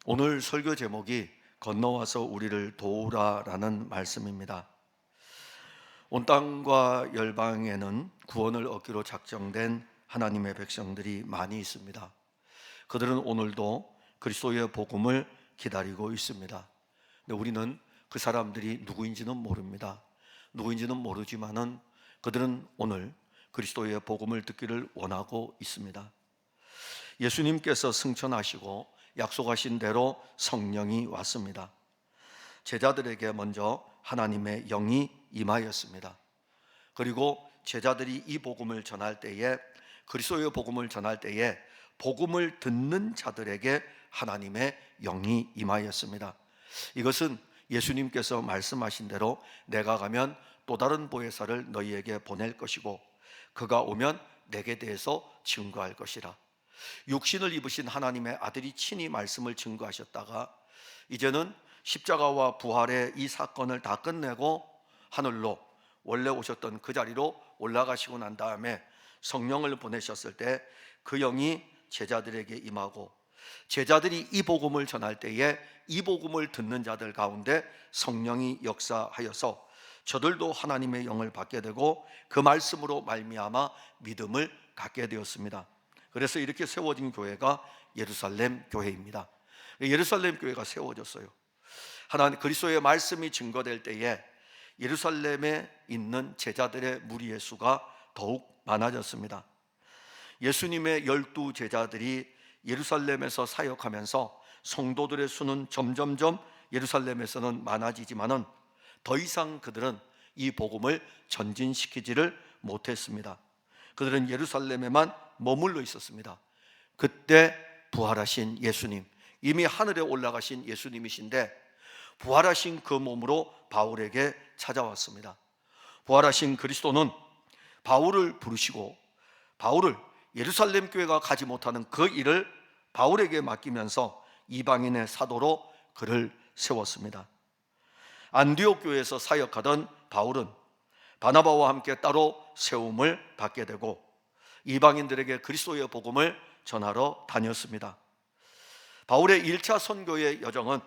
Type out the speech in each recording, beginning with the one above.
오늘 설교 제목이 건너와서 우리를 도우라라는 말씀입니다. 온 땅과 열방에는 구원을 얻기로 작정된 하나님의 백성들이 많이 있습니다. 그들은 오늘도 그리스도의 복음을 기다리고 있습니다. 근데 우리는 그 사람들이 누구인지는 모릅니다. 누구인지는 모르지만은 그들은 오늘 그리스도의 복음을 듣기를 원하고 있습니다. 예수님께서 승천하시고 약속하신 대로 성령이 왔습니다. 제자들에게 먼저 하나님의 영이 임하였습니다. 그리고 제자들이 이 복음을 전할 때에, 그리스도의 복음을 전할 때에 복음을 듣는 자들에게 하나님의 영이 임하였습니다. 이것은 예수님께서 말씀하신 대로 내가 가면 또 다른 보혜사를 너희에게 보낼 것이고 그가 오면 내게 대해서 증거할 것이라. 육신을 입으신 하나님의 아들이 친히 말씀을 증거하셨다가 이제는 십자가와 부활의 이 사건을 다 끝내고 하늘로 원래 오셨던 그 자리로 올라가시고 난 다음에 성령을 보내셨을 때 그 영이 제자들에게 임하고, 제자들이 이 복음을 전할 때에 이 복음을 듣는 자들 가운데 성령이 역사하여서 저들도 하나님의 영을 받게 되고 그 말씀으로 말미암아 믿음을 갖게 되었습니다. 그래서 이렇게 세워진 교회가 예루살렘 교회입니다. 예루살렘 교회가 세워졌어요. 하나님 그리스도의 말씀이 증거될 때에 예루살렘에 있는 제자들의 무리의 수가 더욱 많아졌습니다. 예수님의 12 제자들이 예루살렘에서 사역하면서 성도들의 수는 점점점 예루살렘에서는 많아지지만은 더 이상 그들은 이 복음을 전진시키지를 못했습니다. 그들은 예루살렘에만 머물러 있었습니다. 그때 부활하신 예수님, 이미 하늘에 올라가신 예수님이신데 부활하신 그 몸으로 바울에게 찾아왔습니다. 부활하신 그리스도는 바울을 부르시고 바울을 예루살렘 교회가 가지 못하는 그 일을 바울에게 맡기면서 이방인의 사도로 그를 세웠습니다. 안디옥 교회에서 사역하던 바울은 바나바와 함께 따로 세움을 받게 되고 이방인들에게 그리스도의 복음을 전하러 다녔습니다. 바울의 1차 선교의 여정은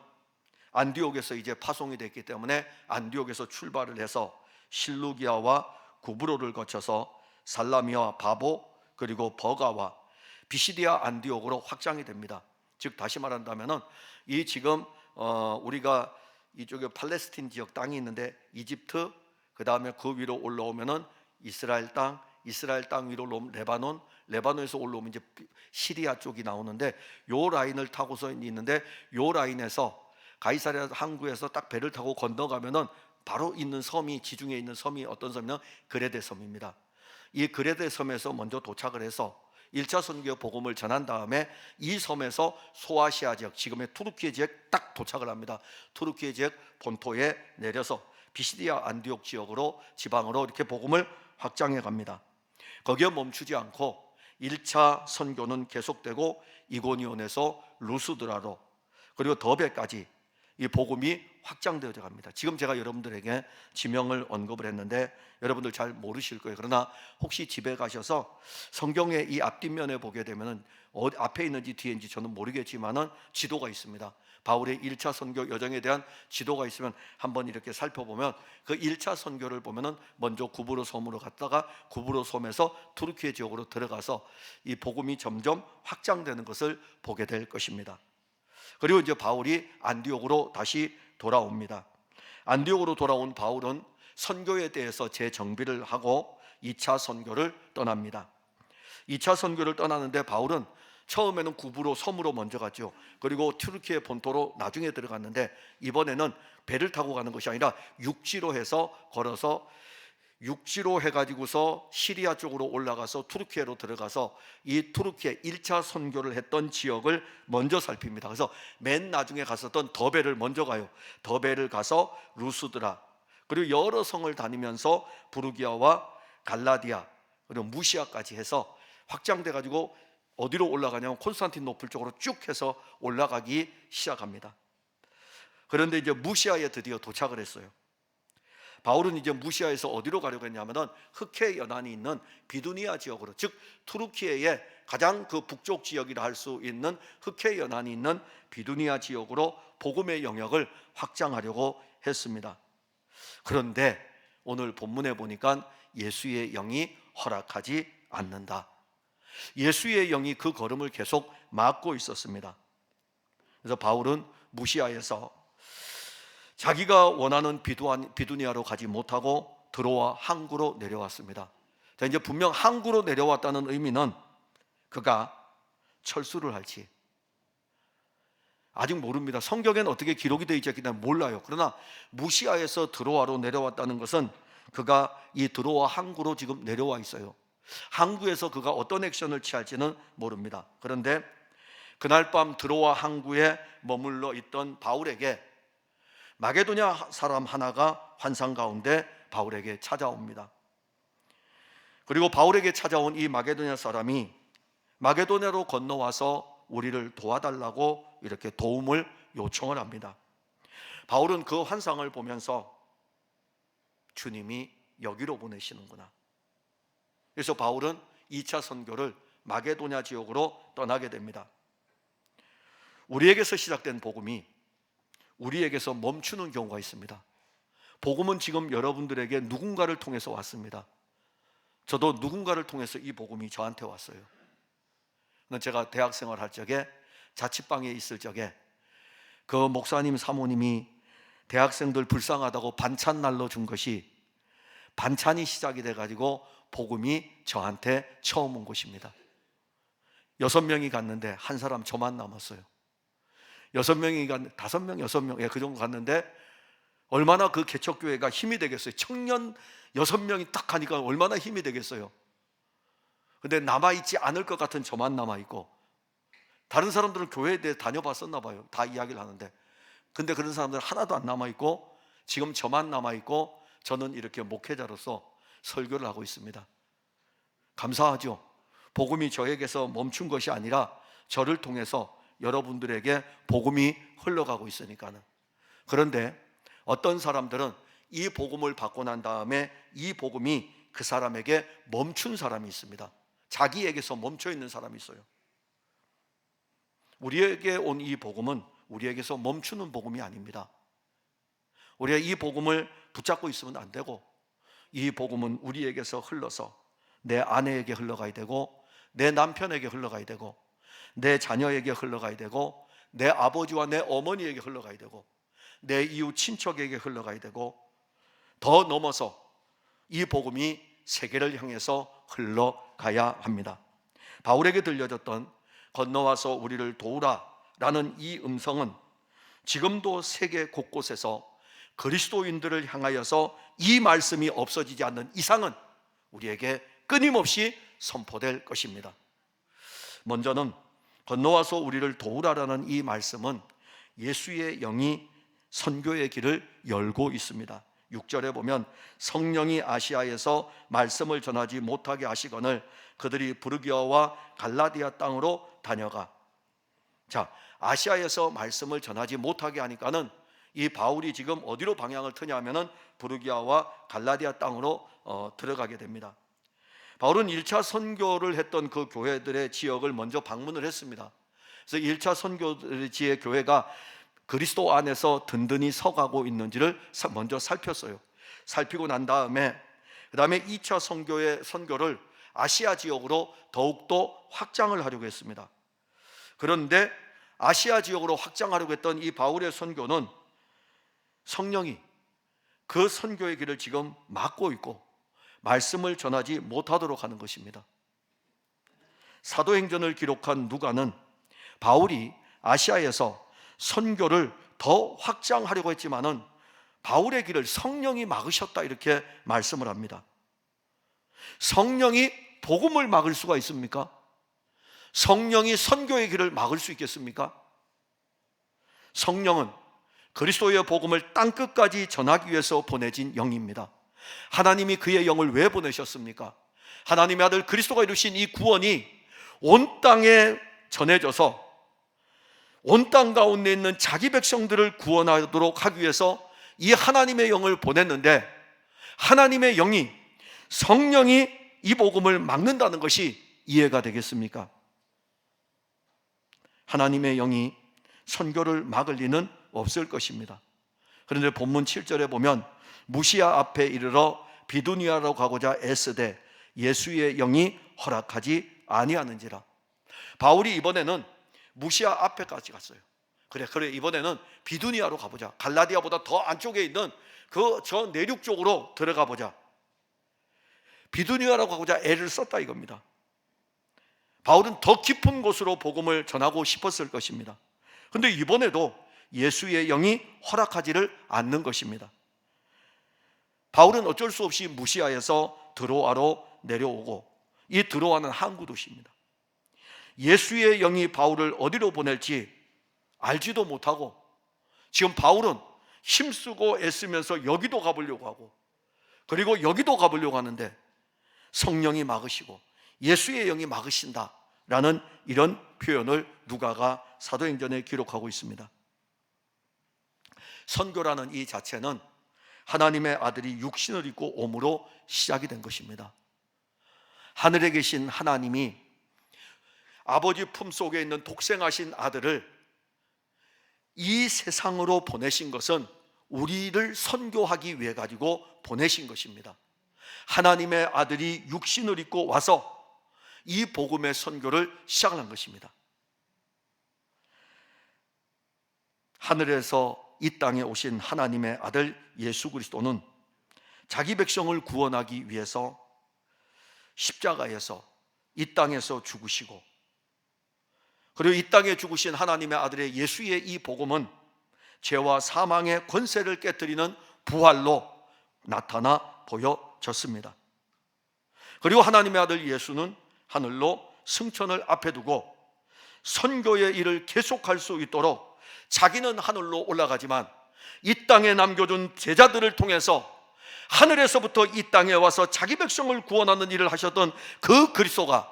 안디옥에서 이제 파송이 됐기 때문에 안디옥에서 출발을 해서 실루기아와 구브로를 거쳐서 살라미와 바보 그리고 버가와 비시디아 안디옥으로 확장이 됩니다. 즉 다시 말한다면은 이 지금 우리가 이쪽에 팔레스틴 지역 땅이 있는데 이집트, 그 다음에 그 위로 올라오면은 이스라엘 땅 위로 올라오면 레바논에서 올라오면 이제 시리아 쪽이 나오는데 요 라인을 타고서 있는데 요 라인에서 가이사랴 항구에서 딱 배를 타고 건너가면은 바로 있는 섬이, 지중해에 있는 섬이 어떤 섬이냐? 그레데 섬입니다. 이 그레데 섬에서 먼저 도착을 해서 1차 선교 복음을 전한 다음에 이 섬에서 소아시아 지역, 지금의 투르키예 지역 딱 도착을 합니다. 투르키예 지역 본토에 내려서 비시디아 안디옥 지역으로, 지방으로 이렇게 복음을 확장해 갑니다. 거기에 멈추지 않고 1차 선교는 계속되고 이고니온에서 루스드라로 그리고 더베까지 이 복음이 확장되어져 갑니다. 지금 제가 여러분들에게 지명을 언급을 했는데 여러분들 잘 모르실 거예요. 그러나 혹시 집에 가셔서 성경의 이 앞뒷면에 보게 되면 앞에 있는지 뒤인지 저는 모르겠지만은 지도가 있습니다. 바울의 1차 선교 여정에 대한 지도가 있으면 한번 이렇게 살펴보면 그 1차 선교를 보면은 먼저 구브로 섬으로 갔다가 구브로 섬에서 투르키예 지역으로 들어가서 이 복음이 점점 확장되는 것을 보게 될 것입니다. 그리고 이제 바울이 안디옥으로 다시 돌아옵니다. 안디옥으로 돌아온 바울은 선교에 대해서 재정비를 하고 2차 선교를 떠납니다. 2차 선교를 떠나는데 바울은 처음에는 구브로 섬으로 먼저 갔죠. 그리고 튀르키예 본토로 나중에 들어갔는데 이번에는 배를 타고 가는 것이 아니라 육지로 해서 걸어서 육지로 해가지고서 시리아 쪽으로 올라가서 투르키예로 들어가서 이 투르키예 1차 선교를 했던 지역을 먼저 살핍니다. 그래서 맨 나중에 갔었던 더베를 먼저 가요. 더베를 가서 루스드라 그리고 여러 성을 다니면서 부르기아와 갈라디아 그리고 무시아까지 해서 확장돼 가지고 어디로 올라가냐면 콘스탄티노플 쪽으로 쭉 해서 올라가기 시작합니다. 그런데 이제 무시아에 드디어 도착을 했어요. 바울은 이제 무시아에서 어디로 가려고 했냐면은 흑해 연안이 있는 비두니아 지역으로, 즉 투르키예의 가장 그 북쪽 지역이라 할 수 있는 흑해 연안이 있는 비두니아 지역으로 복음의 영역을 확장하려고 했습니다. 그런데 오늘 본문에 보니까 예수의 영이 허락하지 않는다. 예수의 영이 그 걸음을 계속 막고 있었습니다. 그래서 바울은 무시아에서 자기가 원하는 비두니아로 가지 못하고 드로아 항구로 내려왔습니다. 자, 이제 분명 항구로 내려왔다는 의미는 그가 철수를 할지 아직 모릅니다. 성경에는 어떻게 기록이 되어 있지 않기 때문에 몰라요. 그러나 무시아에서 드로아로 내려왔다는 것은 그가 이 드로아 항구로 지금 내려와 있어요. 항구에서 그가 어떤 액션을 취할지는 모릅니다. 그런데 그날 밤 드로아 항구에 머물러 있던 바울에게 마게도냐 사람 하나가 환상 가운데 바울에게 찾아옵니다. 그리고 바울에게 찾아온 이 마게도냐 사람이 마게도냐로 건너와서 우리를 도와달라고 이렇게 도움을 요청을 합니다. 바울은 그 환상을 보면서 주님이 여기로 보내시는구나. 그래서 바울은 2차 선교를 마게도냐 지역으로 떠나게 됩니다. 우리에게서 시작된 복음이 우리에게서 멈추는 경우가 있습니다. 복음은 지금 여러분들에게 누군가를 통해서 왔습니다. 저도 누군가를 통해서 이 복음이 저한테 왔어요. 제가 대학생활 할 적에 자취방에 있을 적에 그 목사님 사모님이 대학생들 불쌍하다고 반찬 날려준 것이 반찬이 시작이 돼가지고 복음이 저한테 처음 온 것입니다. 6명이 갔는데 한 사람 저만 남았어요. 6명이 갔는데 5명, 6명, 그 정도 갔는데 얼마나 그 개척교회가 힘이 되겠어요. 청년 6명이 딱 가니까 얼마나 힘이 되겠어요. 근데 남아있지 않을 것 같은 저만 남아있고, 다른 사람들은 교회에 대해 다녀봤었나 봐요. 다 이야기를 하는데. 근데 그런 사람들은 하나도 안 남아있고 지금 저만 남아있고 저는 이렇게 목회자로서 설교를 하고 있습니다. 감사하죠. 복음이 저에게서 멈춘 것이 아니라 저를 통해서 여러분들에게 복음이 흘러가고 있으니까는. 그런데 어떤 사람들은 이 복음을 받고 난 다음에 이 복음이 그 사람에게 멈춘 사람이 있습니다. 자기에게서 멈춰 있는 사람이 있어요. 우리에게 온 이 복음은 우리에게서 멈추는 복음이 아닙니다. 우리가 이 복음을 붙잡고 있으면 안 되고, 이 복음은 우리에게서 흘러서 내 아내에게 흘러가야 되고, 내 남편에게 흘러가야 되고, 내 자녀에게 흘러가야 되고, 내 아버지와 내 어머니에게 흘러가야 되고, 내 이웃 친척에게 흘러가야 되고, 더 넘어서 이 복음이 세계를 향해서 흘러가야 합니다. 바울에게 들려졌던 건너와서 우리를 도우라 라는 이 음성은 지금도 세계 곳곳에서 그리스도인들을 향하여서 이 말씀이 없어지지 않는 이상은 우리에게 끊임없이 선포될 것입니다. 먼저는 건너와서 우리를 도우라라는 이 말씀은 예수의 영이 선교의 길을 열고 있습니다. 6절에 보면 성령이 아시아에서 말씀을 전하지 못하게 하시거늘 그들이 부르기아와 갈라디아 땅으로 다녀가. 자, 아시아에서 말씀을 전하지 못하게 하니까는 이 바울이 지금 어디로 방향을 트냐면은 부르기아와 갈라디아 땅으로 들어가게 됩니다. 바울은 1차 선교를 했던 그 교회들의 지역을 먼저 방문을 했습니다. 그래서 1차 선교지의 교회가 그리스도 안에서 든든히 서가고 있는지를 먼저 살폈어요. 살피고 난 다음에 그 다음에 2차 선교를 아시아 지역으로 더욱더 확장을 하려고 했습니다. 그런데 아시아 지역으로 확장하려고 했던 이 바울의 선교는 성령이 그 선교의 길을 지금 막고 있고 말씀을 전하지 못하도록 하는 것입니다. 사도행전을 기록한 누가는 바울이 아시아에서 선교를 더 확장하려고 했지만은 바울의 길을 성령이 막으셨다 이렇게 말씀을 합니다. 성령이 복음을 막을 수가 있습니까? 성령이 선교의 길을 막을 수 있겠습니까? 성령은 그리스도의 복음을 땅끝까지 전하기 위해서 보내진 영입니다. 하나님이 그의 영을 왜 보내셨습니까? 하나님의 아들 그리스도가 이루신 이 구원이 온 땅에 전해져서 온 땅 가운데 있는 자기 백성들을 구원하도록 하기 위해서 이 하나님의 영을 보냈는데 하나님의 영이, 성령이 이 복음을 막는다는 것이 이해가 되겠습니까? 하나님의 영이 선교를 막을 리는 없을 것입니다. 그런데 본문 7절에 보면 무시아 앞에 이르러 비두니아로 가고자 애쓰되 예수의 영이 허락하지 아니하는지라. 바울이 이번에는 무시아 앞에까지 갔어요. 그래 이번에는 비두니아로 가보자. 갈라디아보다 더 안쪽에 있는 그 저 내륙 쪽으로 들어가 보자. 비두니아로 가고자 애를 썼다 이겁니다. 바울은 더 깊은 곳으로 복음을 전하고 싶었을 것입니다. 그런데 이번에도 예수의 영이 허락하지를 않는 것입니다. 바울은 어쩔 수 없이 무시아에서 드로아로 내려오고, 이 드로아는 항구 도시입니다. 예수의 영이 바울을 어디로 보낼지 알지도 못하고, 지금 바울은 힘쓰고 애쓰면서 여기도 가보려고 하고, 그리고 여기도 가보려고 하는데 성령이 막으시고 예수의 영이 막으신다라는 이런 표현을 누가가 사도행전에 기록하고 있습니다. 선교라는 이 자체는 하나님의 아들이 육신을 입고 옴으로 시작이 된 것입니다. 하늘에 계신 하나님이 아버지 품속에 있는 독생하신 아들을 이 세상으로 보내신 것은 우리를 선교하기 위해 가지고 보내신 것입니다. 하나님의 아들이 육신을 입고 와서 이 복음의 선교를 시작한 것입니다. 하늘에서 이 땅에 오신 하나님의 아들 예수 그리스도는 자기 백성을 구원하기 위해서 십자가에서 이 땅에서 죽으시고, 그리고 이 땅에 죽으신 하나님의 아들의 예수의 이 복음은 죄와 사망의 권세를 깨뜨리는 부활로 나타나 보여졌습니다. 그리고 하나님의 아들 예수는 하늘로 승천을 앞에 두고 선교의 일을 계속할 수 있도록 자기는 하늘로 올라가지만 이 땅에 남겨둔 제자들을 통해서 하늘에서부터 이 땅에 와서 자기 백성을 구원하는 일을 하셨던 그 그리스도가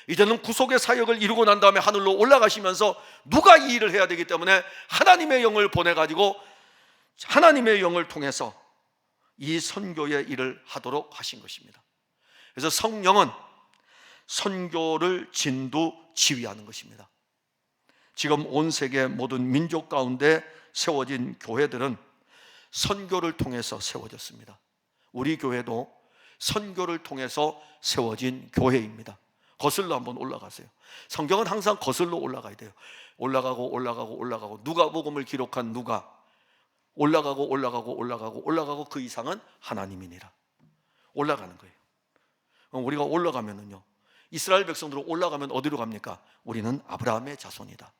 이제는 구속의 사역을 이루고 난 다음에 하늘로 올라가시면서 누가 이 일을 해야 되기 때문에 하나님의 영을 보내가지고 하나님의 영을 통해서 이 선교의 일을 하도록 하신 것입니다. 그래서 성령은 선교를 진두지휘하는 것입니다. 지금 온 세계 모든 민족 가운데 세워진 교회들은 선교를 통해서 세워졌습니다. 우리 교회도 선교를 통해서 세워진 교회입니다. 거슬러 한번 올라가세요. 성경은 항상 거슬러 올라가야 돼요. 올라가고 누가복음을 기록한 누가 올라가고 그 이상은 하나님이니라. 올라가는 거예요. 우리가 올라가면은요, 이스라엘 백성들은 올라가면 어디로 갑니까? 우리는 아브라함의 자손이다.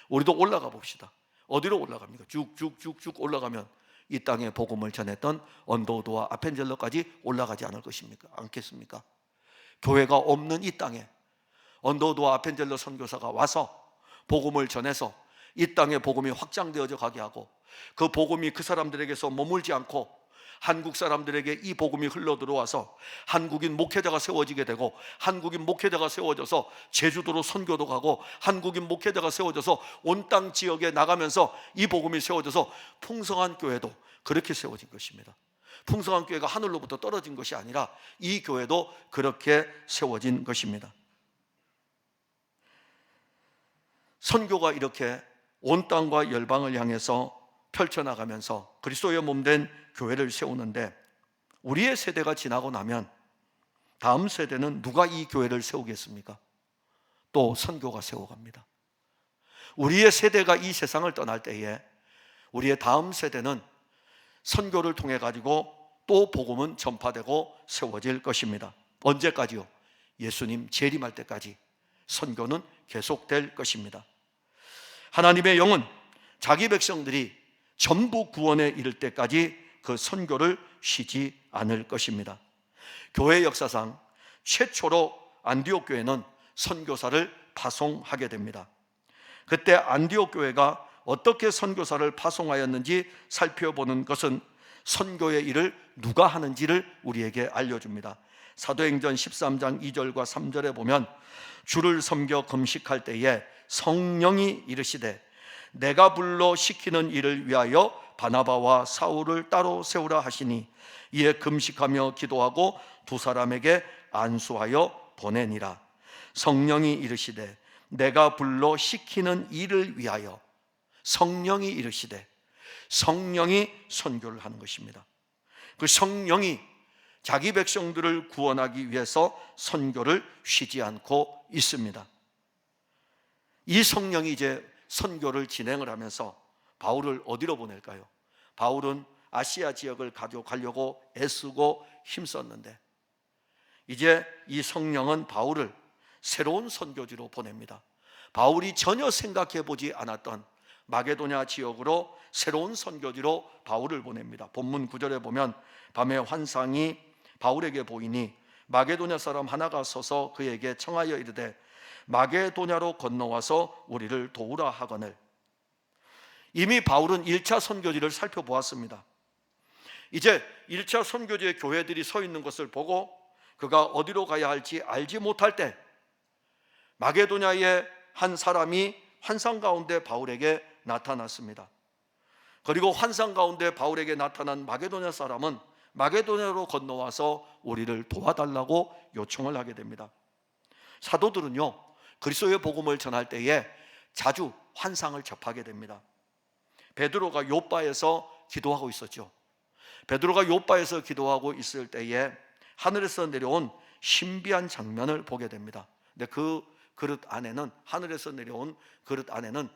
우리도 올라가 봅시다. 어디로 올라갑니까? 쭉쭉쭉쭉 올라가면 이 땅에 복음을 전했던 언더우드와 아펜젤러까지 올라가지 않을 것입니까? 않겠습니까? 교회가 없는 이 땅에 언더우드와 아펜젤러 선교사가 와서 복음을 전해서 이 땅에 복음이 확장되어져 가게 하고, 그 복음이 그 사람들에게서 머물지 않고 한국 사람들에게 이 복음이 흘러 들어와서 한국인 목회자가 세워지게 되고, 한국인 목회자가 세워져서 제주도로 선교도 가고, 한국인 목회자가 세워져서 온 땅 지역에 나가면서 이 복음이 세워져서 풍성한 교회도 그렇게 세워진 것입니다. 풍성한 교회가 하늘로부터 떨어진 것이 아니라 이 교회도 그렇게 세워진 것입니다. 선교가 이렇게 온 땅과 열방을 향해서 펼쳐나가면서 그리스도의 몸된 교회를 세우는데, 우리의 세대가 지나고 나면 다음 세대는 누가 이 교회를 세우겠습니까? 또 선교가 세워갑니다. 우리의 세대가 이 세상을 떠날 때에 우리의 다음 세대는 선교를 통해 가지고 또 복음은 전파되고 세워질 것입니다. 언제까지요? 예수님 재림할 때까지 선교는 계속될 것입니다. 하나님의 영은 자기 백성들이 전부 구원에 이를 때까지 그 선교를 쉬지 않을 것입니다. 교회 역사상 최초로 안디옥 교회는 선교사를 파송하게 됩니다. 그때 안디옥 교회가 어떻게 선교사를 파송하였는지 살펴보는 것은 선교의 일을 누가 하는지를 우리에게 알려줍니다. 사도행전 13장 2절과 3절에 보면, 주를 섬겨 금식할 때에 성령이 이르시되 내가 불러 시키는 일을 위하여 바나바와 사울을 따로 세우라 하시니 이에 금식하며 기도하고 두 사람에게 안수하여 보내니라. 성령이 이르시되 내가 불러 시키는 일을 위하여, 성령이 이르시되, 성령이 선교를 하는 것입니다. 그 성령이 자기 백성들을 구원하기 위해서 선교를 쉬지 않고 있습니다. 이 성령이 이제 선교를 진행을 하면서 바울을 어디로 보낼까요? 바울은 아시아 지역을 가져가려고 애쓰고 힘썼는데 이제 이 성령은 바울을 새로운 선교지로 보냅니다. 바울이 전혀 생각해 보지 않았던 마게도냐 지역으로 새로운 선교지로 바울을 보냅니다. 본문 9절에 보면 밤에 환상이 바울에게 보이니 마게도냐 사람 하나가 서서 그에게 청하여 이르되 마게도냐로 건너와서 우리를 도우라 하거늘. 이미 바울은 1차 선교지를 살펴보았습니다. 이제 1차 선교지의 교회들이 서 있는 것을 보고 그가 어디로 가야 할지 알지 못할 때 마게도냐의 한 사람이 환상 가운데 바울에게 나타났습니다. 그리고 환상 가운데 바울에게 나타난 마게도냐 사람은 마게도냐로 건너와서 우리를 도와달라고 요청을 하게 됩니다. 사도들은요, 그리스도의 복음을 전할 때에 자주 환상을 접하게 됩니다. 베드로가 요빠에서 기도하고 있었죠. 베드로가 요빠에서 기도하고 있을 때에 하늘에서 내려온 신비한 장면을 보게 됩니다. 근데 그 그릇 안에는, 하늘에서 내려온 그릇 안에는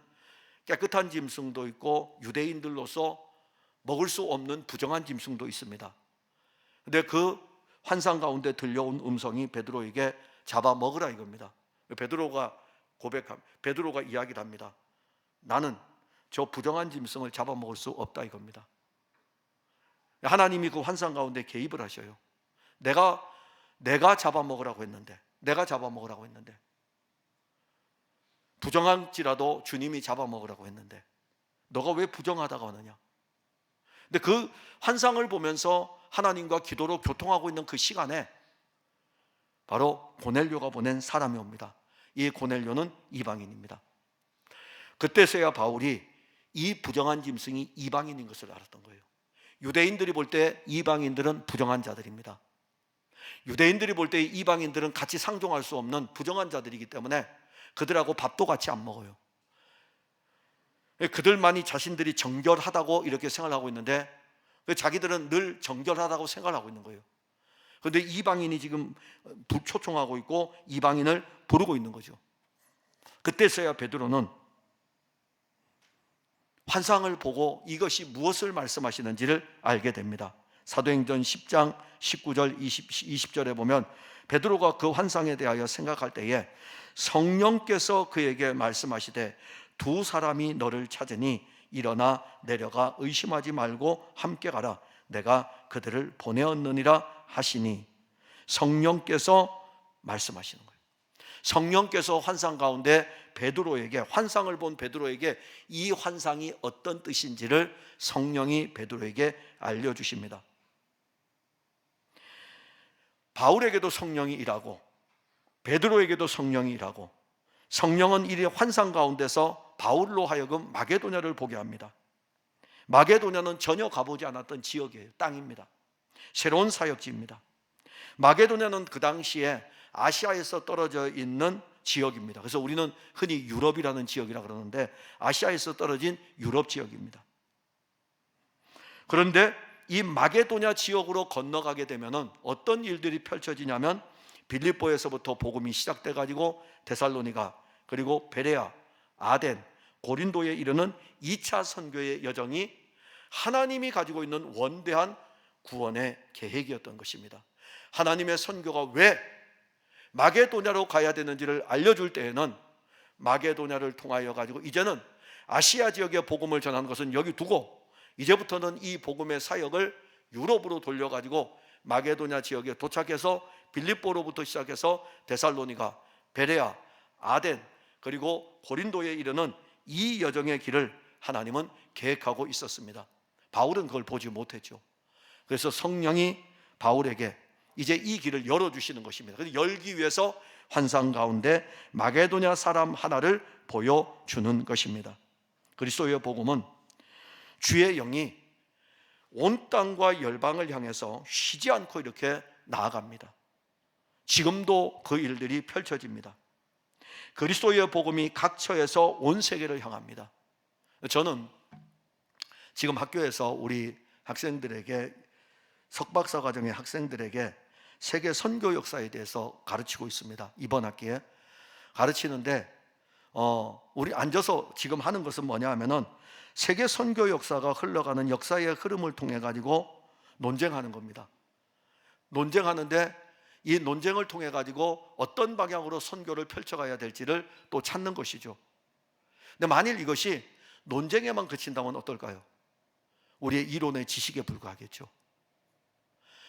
깨끗한 짐승도 있고 유대인들로서 먹을 수 없는 부정한 짐승도 있습니다. 근데 그 환상 가운데 들려온 음성이 베드로에게 잡아 먹으라 이겁니다. 베드로가 이야기를 합니다. 나는 저 부정한 짐승을 잡아먹을 수 없다 이겁니다. 하나님이 그 환상 가운데 개입을 하셔요. 내가 잡아먹으라고 했는데, 부정한지라도 주님이 잡아먹으라고 했는데 너가 왜 부정하다가 하느냐. 근데 그 환상을 보면서 하나님과 기도로 교통하고 있는 그 시간에 바로 고넬료가 보낸 사람이 옵니다. 이 고넬료는 이방인입니다. 그때서야 바울이 이 부정한 짐승이 이방인인 것을 알았던 거예요. 유대인들이 볼 때 이방인들은 부정한 자들입니다. 유대인들이 볼 때 이방인들은 같이 상종할 수 없는 부정한 자들이기 때문에 그들하고 밥도 같이 안 먹어요. 그들만이 자신들이 정결하다고 이렇게 생각하고 있는데 자기들은 늘 정결하다고 생각하고 있는 거예요. 그런데 이방인이 지금 초청하고 있고 이방인을 부르고 있는 거죠. 그때서야 베드로는 환상을 보고 이것이 무엇을 말씀하시는지를 알게 됩니다. 사도행전 10장 19절 20절에 보면 베드로가 그 환상에 대하여 생각할 때에 성령께서 그에게 말씀하시되 두 사람이 너를 찾으니 일어나 내려가 의심하지 말고 함께 가라. 내가 그들을 보내었느니라 하시니, 성령께서 말씀하시는 거예요. 성령께서 환상 가운데 베드로에게, 환상을 본 베드로에게 이 환상이 어떤 뜻인지를 성령이 베드로에게 알려주십니다. 바울에게도 성령이 일하고 베드로에게도 성령이 일하고, 성령은 이 환상 가운데서 바울로 하여금 마게도냐를 보게 합니다. 마게도냐는 전혀 가보지 않았던 지역이에요. 땅입니다. 새로운 사역지입니다. 마게도냐는 그 당시에 아시아에서 떨어져 있는 지역입니다. 그래서 우리는 흔히 유럽이라는 지역이라 그러는데 아시아에서 떨어진 유럽 지역입니다. 그런데 이 마게도냐 지역으로 건너가게 되면 어떤 일들이 펼쳐지냐면 빌립보에서부터 복음이 시작돼 가지고 데살로니가, 그리고 베레아, 아덴, 고린도에 이르는 2차 선교의 여정이 하나님이 가지고 있는 원대한 구원의 계획이었던 것입니다. 하나님의 선교가 왜 마게도냐로 가야 되는지를 알려줄 때에는 마게도냐를 통하여 가지고 이제는 아시아 지역의 복음을 전하는 것은 여기 두고 이제부터는 이 복음의 사역을 유럽으로 돌려가지고 마게도냐 지역에 도착해서 빌립보로부터 시작해서 데살로니가, 베레아, 아덴, 그리고 고린도에 이르는 이 여정의 길을 하나님은 계획하고 있었습니다. 바울은 그걸 보지 못했죠. 그래서 성령이 바울에게 이제 이 길을 열어주시는 것입니다. 그래서 열기 위해서 환상 가운데 마게도냐 사람 하나를 보여주는 것입니다. 그리스도의 복음은 주의 영이 온 땅과 열방을 향해서 쉬지 않고 이렇게 나아갑니다. 지금도 그 일들이 펼쳐집니다. 그리스도의 복음이 각 처에서 온 세계를 향합니다. 저는 지금 학교에서 우리 학생들에게, 석박사 과정의 학생들에게 세계 선교 역사에 대해서 가르치고 있습니다. 이번 학기에 가르치는데 우리 앉아서 지금 하는 것은 뭐냐 하면은 세계 선교 역사가 흘러가는 역사의 흐름을 통해 가지고 논쟁하는 겁니다. 논쟁하는데 이 논쟁을 통해 가지고 어떤 방향으로 선교를 펼쳐가야 될지를 또 찾는 것이죠. 근데 만일 이것이 논쟁에만 그친다면 어떨까요? 우리의 이론의 지식에 불과하겠죠.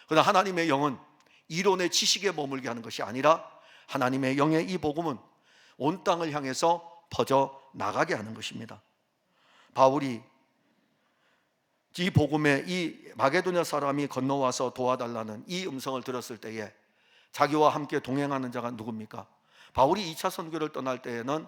그러나 하나님의 영은 이론의 지식에 머물게 하는 것이 아니라 하나님의 영의 이 복음은 온 땅을 향해서 퍼져 나가게 하는 것입니다. 바울이 이 복음에 이 마게도냐 사람이 건너와서 도와달라는 이 음성을 들었을 때에 자기와 함께 동행하는 자가 누굽니까? 바울이 2차 선교를 떠날 때에는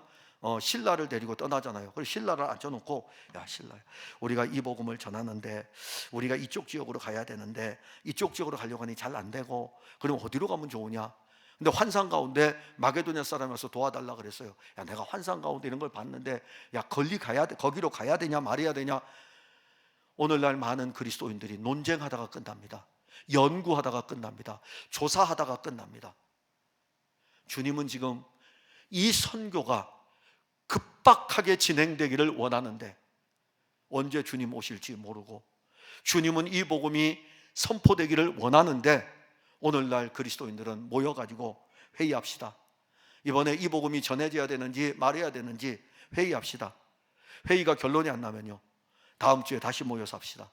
신라를 데리고 떠나잖아요. 그래서 신라를 앉혀놓고, 야 신라야, 우리가 이 복음을 전하는데 우리가 이쪽 지역으로 가야 되는데 이쪽 지역으로 가려고 하니 잘 안 되고, 그럼 어디로 가면 좋으냐? 근데 환상 가운데 마게도냐 사람이 와서 도와달라 그랬어요. 야 내가 환상 가운데 이런 걸 봤는데, 야 거기로 가야 되냐 말해야 되냐? 오늘날 많은 그리스도인들이 논쟁하다가 끝납니다. 연구하다가 끝납니다. 조사하다가 끝납니다. 주님은 지금 이 선교가 급박하게 진행되기를 원하는데 언제 주님 오실지 모르고, 주님은 이 복음이 선포되기를 원하는데 오늘날 그리스도인들은 모여가지고 회의합시다. 이번에 이 복음이 전해져야 되는지 말해야 되는지 회의합시다. 회의가 결론이 안 나면요, 다음 주에 다시 모여서 합시다.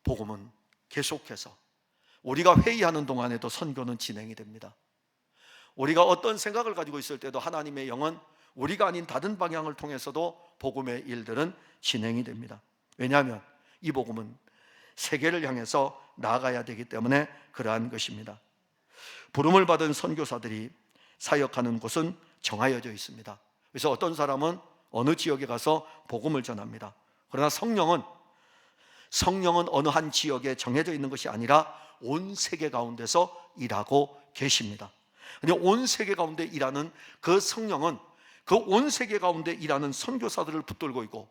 복음은 계속해서 우리가 회의하는 동안에도 선교는 진행이 됩니다. 우리가 어떤 생각을 가지고 있을 때도 하나님의 영은 우리가 아닌 다른 방향을 통해서도 복음의 일들은 진행이 됩니다. 왜냐하면 이 복음은 세계를 향해서 나아가야 되기 때문에 그러한 것입니다. 부름을 받은 선교사들이 사역하는 곳은 정하여져 있습니다. 그래서 어떤 사람은 어느 지역에 가서 복음을 전합니다. 그러나 성령은 어느 한 지역에 정해져 있는 것이 아니라 온 세계 가운데서 일하고 계십니다. 근데 온 세계 가운데 일하는 그 성령은 그 온 세계 가운데 일하는 선교사들을 붙들고 있고,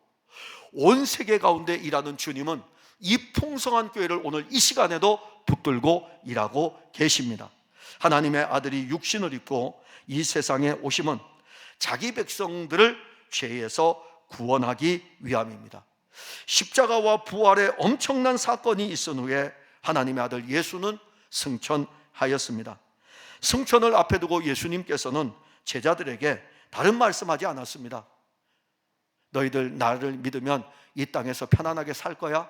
온 세계 가운데 일하는 주님은 이 풍성한 교회를 오늘 이 시간에도 붙들고 일하고 계십니다. 하나님의 아들이 육신을 입고 이 세상에 오심은 자기 백성들을 죄에서 구원하기 위함입니다. 십자가와 부활의 엄청난 사건이 있은 후에 하나님의 아들 예수는 승천하였습니다. 승천을 앞에 두고 예수님께서는 제자들에게 다른 말씀하지 않았습니다. 너희들 나를 믿으면 이 땅에서 편안하게 살 거야?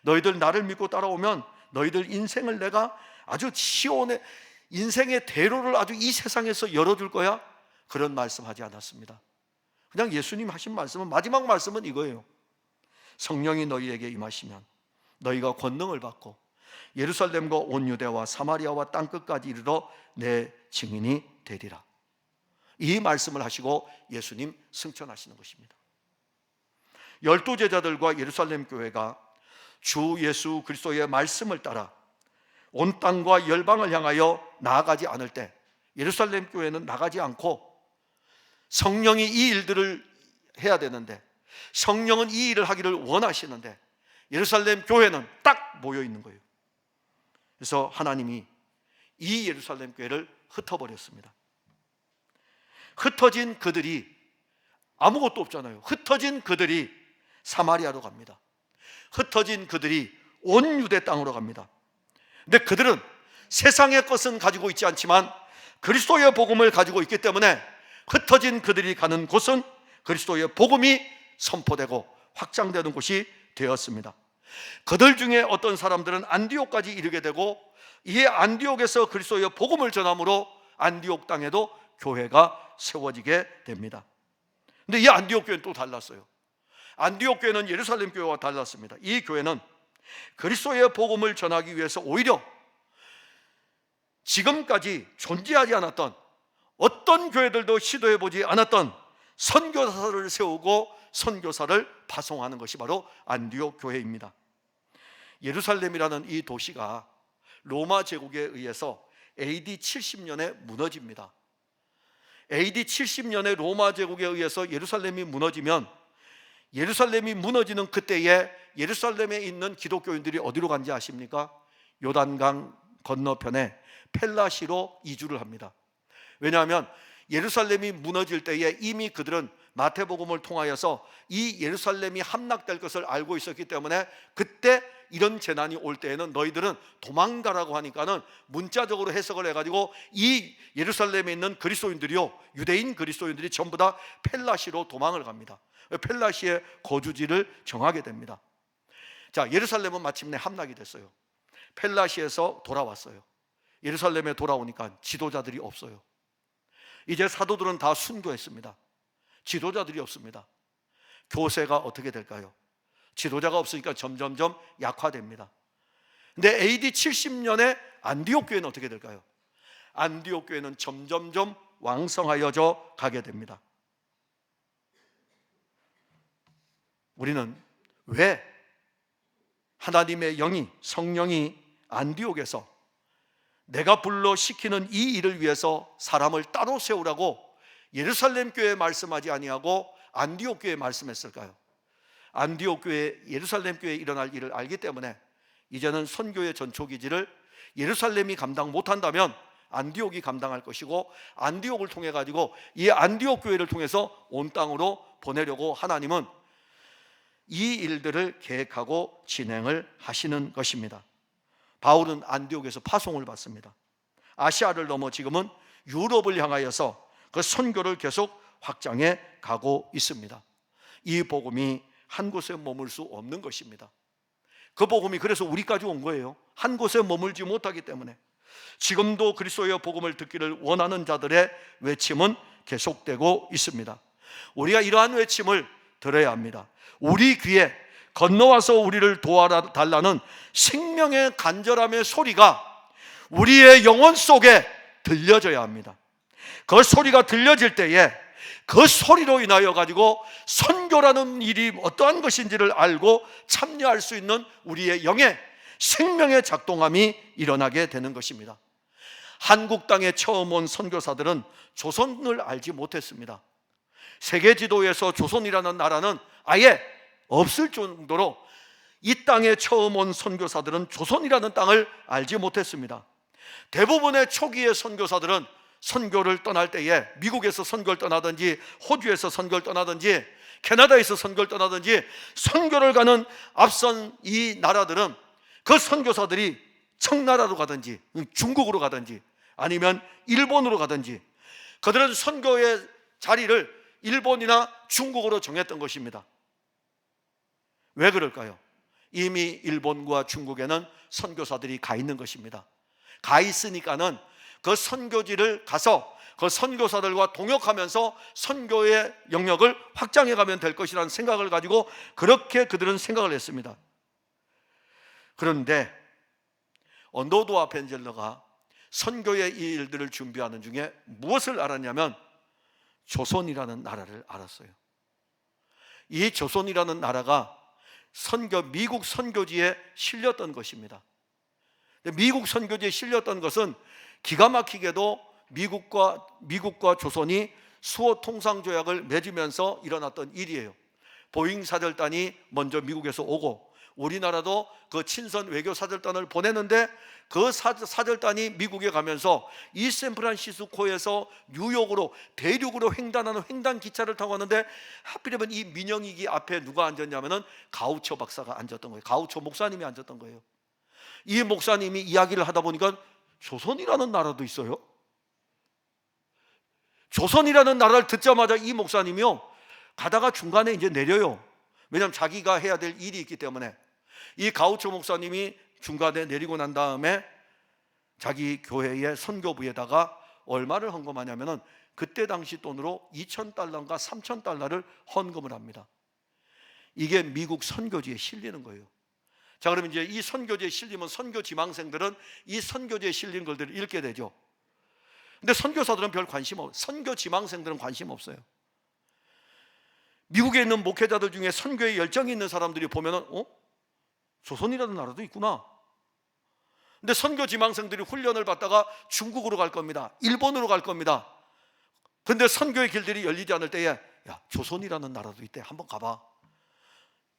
너희들 나를 믿고 따라오면 너희들 인생을 내가 아주 시온의 인생의 대로를 아주 이 세상에서 열어줄 거야? 그런 말씀하지 않았습니다. 그냥 예수님 하신 말씀은, 마지막 말씀은 이거예요. 성령이 너희에게 임하시면 너희가 권능을 받고 예루살렘과 온 유대와 사마리아와 땅끝까지 이르러 내 증인이 되리라. 이 말씀을 하시고 예수님 승천하시는 것입니다. 12제자들과 예루살렘 교회가 주 예수 그리스도의 말씀을 따라 온 땅과 열방을 향하여 나아가지 않을 때, 예루살렘 교회는 나가지 않고 성령이 이 일들을 해야 되는데, 성령은 이 일을 하기를 원하시는데 예루살렘 교회는 딱 모여 있는 거예요. 그래서 하나님이 이 예루살렘 교회를 흩어버렸습니다. 흩어진 그들이, 아무것도 없잖아요. 흩어진 그들이 사마리아로 갑니다. 흩어진 그들이 온 유대 땅으로 갑니다. 근데 그들은 세상의 것은 가지고 있지 않지만 그리스도의 복음을 가지고 있기 때문에 흩어진 그들이 가는 곳은 그리스도의 복음이 선포되고 확장되는 곳이 되었습니다. 그들 중에 어떤 사람들은 안디옥까지 이르게 되고, 이 안디옥에서 그리스도의 복음을 전함으로 안디옥 땅에도 교회가 세워지게 됩니다. 근데 이 안디옥 교회는 또 달랐어요. 안디옥 교회는 예루살렘 교회와 달랐습니다. 이 교회는 그리스도의 복음을 전하기 위해서 오히려 지금까지 존재하지 않았던, 어떤 교회들도 시도해보지 않았던 선교사를 세우고 선교사를 파송하는 것이 바로 안디옥 교회입니다. 예루살렘이라는 이 도시가 로마 제국에 의해서 AD 70년에 무너집니다. AD 70년에 로마 제국에 의해서 예루살렘이 무너지면, 예루살렘이 무너지는 그때에 예루살렘에 있는 기독교인들이 어디로 간지 아십니까? 요단강 건너편에 펠라시로 이주를 합니다. 왜냐하면 예루살렘이 무너질 때에 이미 그들은 마태복음을 통하여서 이 예루살렘이 함락될 것을 알고 있었기 때문에 그때 이런 재난이 올 때에는 너희들은 도망가라고 하니까는 문자적으로 해석을 해가지고 이 예루살렘에 있는 그리스도인들이요, 유대인 그리스도인들이 전부 다 펠라시로 도망을 갑니다. 펠라시의 거주지를 정하게 됩니다. 자, 예루살렘은 마침내 함락이 됐어요. 펠라시에서 돌아왔어요. 예루살렘에 돌아오니까 지도자들이 없어요. 이제 사도들은 다 순교했습니다. 지도자들이 없습니다. 교세가 어떻게 될까요? 지도자가 없으니까 점점점 약화됩니다. 근데 AD 70년에 안디옥 교회는 어떻게 될까요? 안디옥 교회는 점점점 왕성하여져 가게 됩니다. 우리는 왜 하나님의 영이, 성령이 안디옥에서 내가 불러 시키는 이 일을 위해서 사람을 따로 세우라고 예루살렘 교회에 말씀하지 아니하고 안디옥 교회에 말씀했을까요? 안디옥 교회, 예루살렘 교회에 일어날 일을 알기 때문에 이제는 선교의 전초기지를 예루살렘이 감당 못한다면 안디옥이 감당할 것이고, 안디옥을 통해 가지고 이 안디옥 교회를 통해서 온 땅으로 보내려고 하나님은 이 일들을 계획하고 진행을 하시는 것입니다. 바울은 안디옥에서 파송을 받습니다. 아시아를 넘어 지금은 유럽을 향하여서 그 선교를 계속 확장해 가고 있습니다. 이 복음이 한 곳에 머물 수 없는 것입니다. 그 복음이 그래서 우리까지 온 거예요. 한 곳에 머물지 못하기 때문에. 지금도 그리스도의 복음을 듣기를 원하는 자들의 외침은 계속되고 있습니다. 우리가 이러한 외침을 들어야 합니다. 우리 귀에 건너와서 우리를 도와달라는 생명의 간절함의 소리가 우리의 영혼 속에 들려져야 합니다. 그 소리가 들려질 때에 그 소리로 인하여 가지고 선교라는 일이 어떠한 것인지를 알고 참여할 수 있는 우리의 영의 생명의 작동함이 일어나게 되는 것입니다. 한국 땅에 처음 온 선교사들은 조선을 알지 못했습니다. 세계 지도에서 조선이라는 나라는 아예 없을 정도로 이 땅에 처음 온 선교사들은 조선이라는 땅을 알지 못했습니다. 대부분의 초기의 선교사들은 선교를 떠날 때에 미국에서 선교를 떠나든지 호주에서 선교를 떠나든지 캐나다에서 선교를 떠나든지 선교를 가는 앞선 이 나라들은 그 선교사들이 청나라로 가든지 중국으로 가든지 아니면 일본으로 가든지 그들은 선교의 자리를 일본이나 중국으로 정했던 것입니다. 왜 그럴까요? 이미 일본과 중국에는 선교사들이 가 있는 것입니다. 가 있으니까는 그 선교지를 가서 그 선교사들과 동역하면서 선교의 영역을 확장해 가면 될 것이라는 생각을 가지고 그렇게 그들은 생각을 했습니다. 그런데 언더우드 펜젤러가 선교의 이 일들을 준비하는 중에 무엇을 알았냐면 조선이라는 나라를 알았어요. 이 조선이라는 나라가 미국 선교지에 실렸던 것입니다. 미국 선교지에 실렸던 것은 기가 막히게도 미국과 조선이 수호 통상 조약을 맺으면서 일어났던 일이에요. 보잉 사절단이 먼저 미국에서 오고 우리나라도 그 친선 외교 사절단을 보내는데 그 사절단이 미국에 가면서 이 샌프란시스코에서 뉴욕으로 대륙으로 횡단하는 횡단 기차를 타고 왔는데 하필이면 이 민영이기 앞에 누가 앉았냐면은 가우초 박사가 앉았던 거예요. 가우초 목사님이 앉았던 거예요. 이 목사님이 이야기를 하다 보니까 조선이라는 나라도 있어요. 조선이라는 나라를 듣자마자 이 목사님이요 가다가 중간에 이제 내려요. 왜냐하면 자기가 해야 될 일이 있기 때문에. 이 가우초 목사님이 중간에 내리고 난 다음에 자기 교회의 선교부에다가 얼마를 헌금하냐면은 그때 당시 돈으로 2,000달러인가 3,000달러를 헌금을 합니다. 이게 미국 선교지에 실리는 거예요. 자, 그러면 이제 이 선교지에 실리면 선교 지망생들은 이 선교지에 실린 것들을 읽게 되죠. 근데 선교사들은 별 관심 없어요. 선교 지망생들은 관심 없어요. 미국에 있는 목회자들 중에 선교에 열정이 있는 사람들이 보면은 조선이라는 나라도 있구나. 근데 선교 지망생들이 훈련을 받다가 중국으로 갈 겁니다. 일본으로 갈 겁니다. 근데 선교의 길들이 열리지 않을 때에 야, 조선이라는 나라도 있대. 한번 가봐.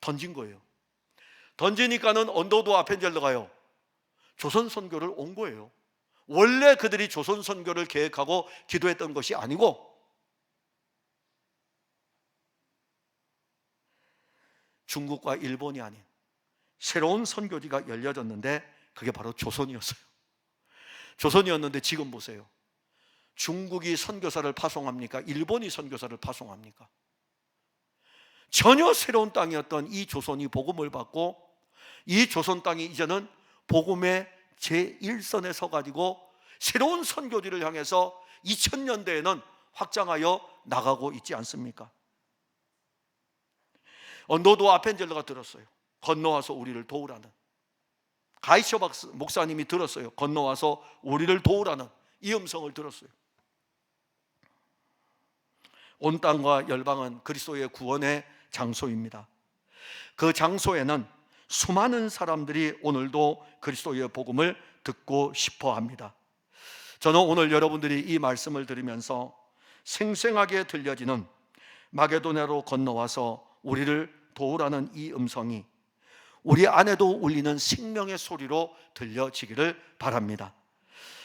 던진 거예요. 던지니까는 언더도 아펜젤러가요, 조선 선교를 온 거예요. 원래 그들이 조선 선교를 계획하고 기도했던 것이 아니고 중국과 일본이 아닌 새로운 선교지가 열려졌는데 그게 바로 조선이었어요. 조선이었는데 지금 보세요. 중국이 선교사를 파송합니까? 일본이 선교사를 파송합니까? 전혀 새로운 땅이었던 이 조선이 복음을 받고 이 조선 땅이 이제는 복음의 제1선에 서가지고 새로운 선교지를 향해서 2000년대에는 확장하여 나가고 있지 않습니까? 언더도 아펜젤러가 들었어요. 건너와서 우리를 도우라는. 가이셔 목사님이 들었어요. 건너와서 우리를 도우라는 이 음성을 들었어요. 온 땅과 열방은 그리스도의 구원의 장소입니다. 그 장소에는 수많은 사람들이 오늘도 그리스도의 복음을 듣고 싶어 합니다. 저는 오늘 여러분들이 이 말씀을 들으면서 생생하게 들려지는 마게도냐로 건너와서 우리를 도우라는 이 음성이 우리 안에도 울리는 생명의 소리로 들려지기를 바랍니다.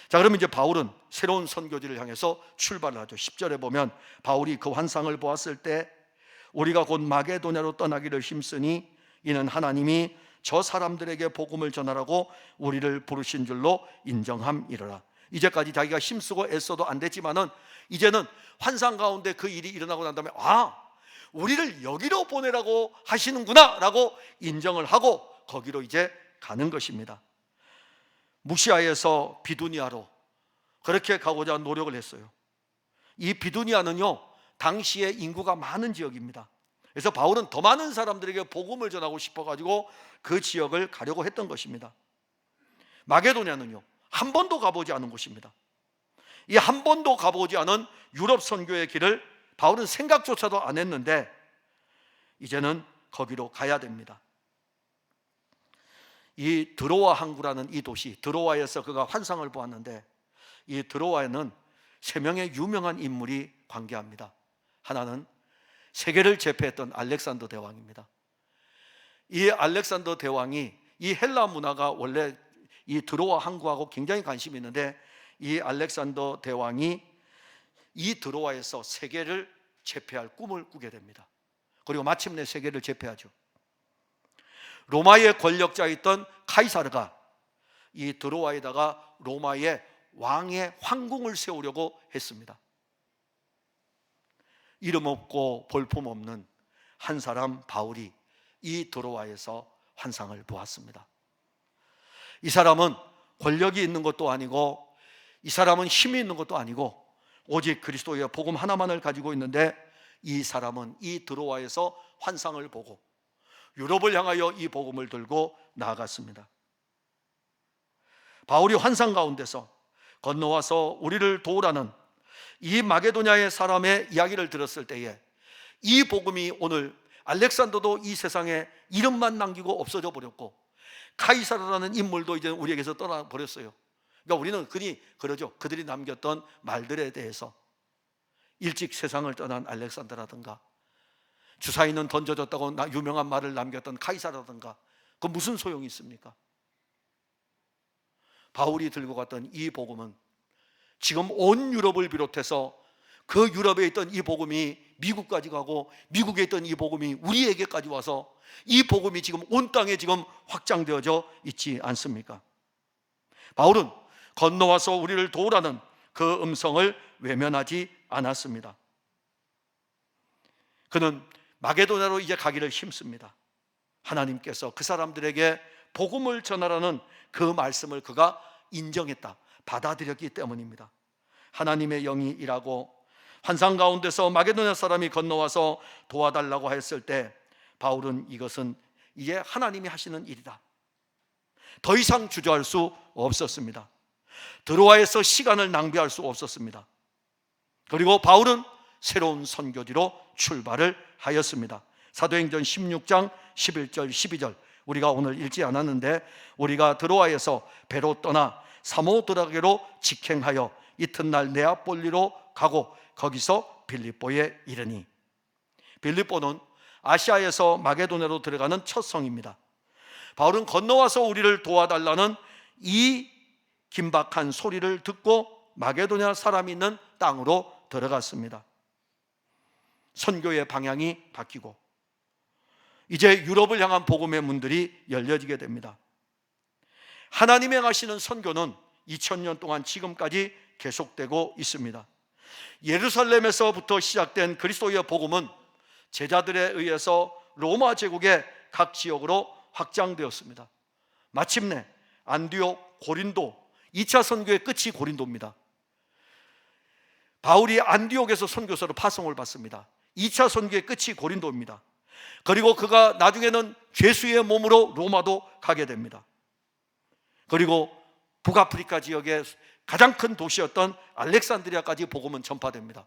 자, 그러면 이제 바울은 새로운 선교지를 향해서 출발을 하죠. 10절에 보면 바울이 그 환상을 보았을 때 우리가 곧 마게도냐로 떠나기를 힘쓰니 이는 하나님이 저 사람들에게 복음을 전하라고 우리를 부르신 줄로 인정함이로라. 이제까지 자기가 힘쓰고 애써도 안 됐지만은 이제는 환상 가운데 그 일이 일어나고 난 다음에 우리를 여기로 보내라고 하시는구나 라고 인정을 하고 거기로 이제 가는 것입니다. 무시아에서 비두니아로 그렇게 가고자 노력을 했어요. 이 비두니아는요, 당시에 인구가 많은 지역입니다. 그래서 바울은 더 많은 사람들에게 복음을 전하고 싶어가지고 그 지역을 가려고 했던 것입니다. 마게도냐는요, 한 번도 가보지 않은 곳입니다. 이 한 번도 가보지 않은 유럽 선교의 길을 바울은 생각조차도 안 했는데 이제는 거기로 가야 됩니다. 이 드로아 항구라는 이 도시, 드로아에서 그가 환상을 보았는데 이 드로아에는 3명의 유명한 인물이 관계합니다. 하나는 세계를 제패했던 알렉산더 대왕입니다. 이 알렉산더 대왕이 이 헬라 문화가 원래 이 드로아 항구하고 굉장히 관심이 있는데 이 알렉산더 대왕이 이 드로아에서 세계를 제패할 꿈을 꾸게 됩니다. 그리고 마침내 세계를 제패하죠. 로마의 권력자였던 카이사르가 이 드로아에다가 로마의 왕의 황궁을 세우려고 했습니다. 이름 없고 볼품 없는 한 사람 바울이 이 드로아에서 환상을 보았습니다. 이 사람은 권력이 있는 것도 아니고 이 사람은 힘이 있는 것도 아니고 오직 그리스도의 복음 하나만을 가지고 있는데 이 사람은 이 드로아에서 환상을 보고 유럽을 향하여 이 복음을 들고 나아갔습니다. 바울이 환상 가운데서 건너와서 우리를 도우라는 이 마게도냐의 사람의 이야기를 들었을 때에 이 복음이 오늘 알렉산더도 이 세상에 이름만 남기고 없어져 버렸고 카이사르라는 인물도 이제 우리에게서 떠나버렸어요. 그러니까 우리는 그러죠. 그들이 남겼던 말들에 대해서 일찍 세상을 떠난 알렉산더라든가 주사위는 던져졌다고 유명한 말을 남겼던 카이사르라든가 그 무슨 소용이 있습니까? 바울이 들고 갔던 이 복음은 지금 온 유럽을 비롯해서 그 유럽에 있던 이 복음이 미국까지 가고 미국에 있던 이 복음이 우리에게까지 와서 이 복음이 지금 온 땅에 지금 확장되어져 있지 않습니까? 바울은 건너와서 우리를 도우라는 그 음성을 외면하지 않았습니다. 그는 마게도냐로 이제 가기를 힘씁니다. 하나님께서 그 사람들에게 복음을 전하라는 그 말씀을 그가 인정했다, 받아들였기 때문입니다. 하나님의 영이 일하고 환상 가운데서 마게도냐 사람이 건너와서 도와달라고 했을 때 바울은 이것은 이제 하나님이 하시는 일이다, 더 이상 주저할 수 없었습니다. 드로아에서 시간을 낭비할 수 없었습니다. 그리고 바울은 새로운 선교지로 출발을 하였습니다. 사도행전 16장 11절 12절 우리가 오늘 읽지 않았는데, 우리가 드로아에서 배로 떠나 사모드라게로 직행하여 이튿날 네아폴리로 가고 거기서 빌립보에 이르니, 빌립보는 아시아에서 마게도냐로 들어가는 첫 성입니다. 바울은 건너와서 우리를 도와달라는 이 긴박한 소리를 듣고 마게도냐 사람이 있는 땅으로 들어갔습니다. 선교의 방향이 바뀌고 이제 유럽을 향한 복음의 문들이 열려지게 됩니다. 하나님의 행하시는 선교는 2000년 동안 지금까지 계속되고 있습니다. 예루살렘에서부터 시작된 그리스도의 복음은 제자들에 의해서 로마 제국의 각 지역으로 확장되었습니다. 마침내 안디옥, 고린도, 2차 선교의 끝이 고린도입니다. 바울이 안디옥에서 선교사로 파송을 받습니다. 2차 선교의 끝이 고린도입니다. 그리고 그가 나중에는 죄수의 몸으로 로마도 가게 됩니다. 그리고 북아프리카 지역의 가장 큰 도시였던 알렉산드리아까지 복음은 전파됩니다.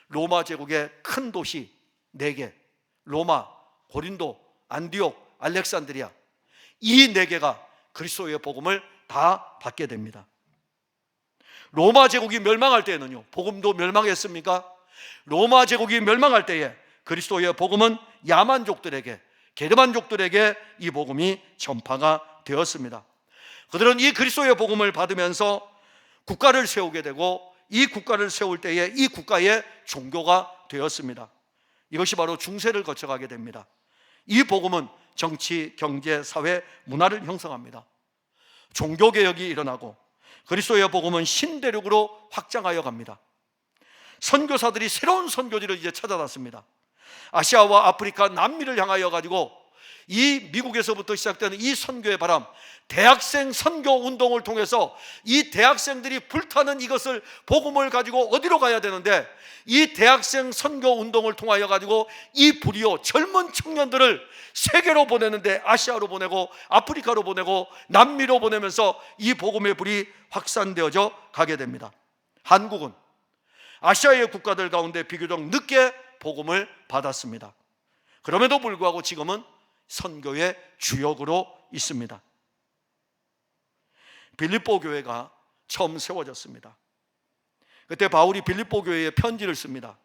로마 제국의 큰 도시 4개, 로마, 고린도, 안디옥, 알렉산드리아, 이 4개가 그리스도의 복음을 다 받게 됩니다. 로마 제국이 멸망할 때에는요, 복음도 멸망했습니까? 로마 제국이 멸망할 때에 그리스도의 복음은 야만족들에게, 게르만족들에게 이 복음이 전파가 되었습니다. 그들은 이 그리스도의 복음을 받으면서 국가를 세우게 되고, 이 국가를 세울 때에 이 국가의 종교가 되었습니다. 이것이 바로 중세를 거쳐가게 됩니다. 이 복음은 정치, 경제, 사회, 문화를 형성합니다. 종교개혁이 일어나고 그리스도의 복음은 신대륙으로 확장하여 갑니다. 선교사들이 새로운 선교지를 이제 찾아났습니다. 아시아와 아프리카, 남미를 향하여 가지고 이 미국에서부터 시작되는 이 선교의 바람, 대학생 선교 운동을 통해서 이 대학생들이 불타는 이것을, 복음을 가지고 어디로 가야 되는데, 이 대학생 선교 운동을 통하여 가지고 이 불이요, 젊은 청년들을 세계로 보내는데, 아시아로 보내고 아프리카로 보내고 남미로 보내면서 이 복음의 불이 확산되어져 가게 됩니다. 한국은 아시아의 국가들 가운데 비교적 늦게 복음을 받았습니다. 그럼에도 불구하고 지금은 선교의 주역으로 있습니다. 빌립보 교회가 처음 세워졌습니다. 그때 바울이 빌립보 교회에 편지를 씁니다.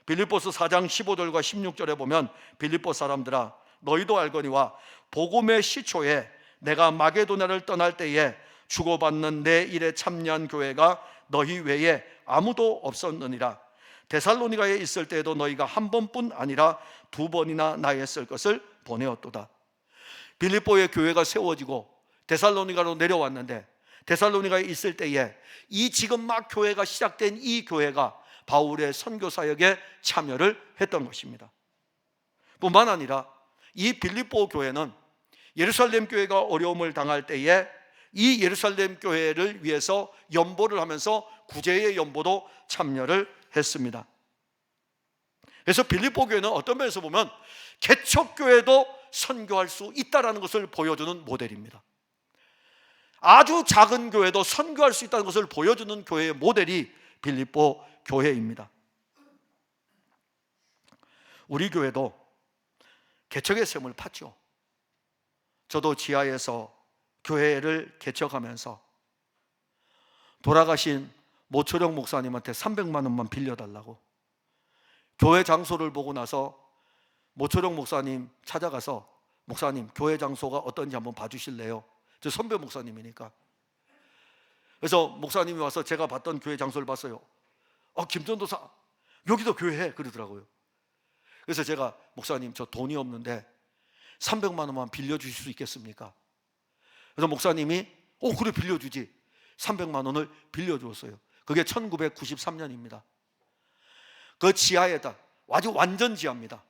빌립보서 4장 15절과 16절에 보면, 빌립보 사람들아, 너희도 알거니와 복음의 시초에 내가 마게도냐를 떠날 때에 주고받는 내 일에 참여한 교회가 너희 외에 아무도 없었느니라. 데살로니가에 있을 때에도 너희가 한 번뿐 아니라 2번이나 나에 쓸 것을 보내었도다. 빌립보의 교회가 세워지고 데살로니가로 내려왔는데, 데살로니가에 있을 때에 이 지금 막 교회가 시작된 이 교회가 바울의 선교 사역에 참여를 했던 것입니다. 뿐만 아니라 이 빌립보 교회는 예루살렘 교회가 어려움을 당할 때에 이 예루살렘 교회를 위해서 연보를 하면서 구제의 연보도 참여를 했습니다. 그래서 빌립보 교회는 어떤 면에서 보면 개척교회도 선교할 수 있다는 것을 보여주는 모델입니다. 아주 작은 교회도 선교할 수 있다는 것을 보여주는 교회의 모델이 빌립보 교회입니다. 우리 교회도 개척의 셈을 팠죠. 저도 지하에서 교회를 개척하면서 돌아가신 모초령 목사님한테 300만 원만 빌려달라고, 교회 장소를 보고 나서 모초령 목사님 찾아가서, 목사님 교회 장소가 어떤지 한번 봐주실래요? 저 선배 목사님이니까. 그래서 목사님이 와서 제가 봤던 교회 장소를 봤어요. 김전도사 여기도 교회해 그러더라고요. 그래서 제가, 목사님 저 돈이 없는데 300만 원만 빌려주실 수 있겠습니까? 그래서 목사님이 그래 빌려주지. 300만 원을 빌려주었어요. 그게 1993년입니다. 그 지하에다, 아주 완전 지하입니다.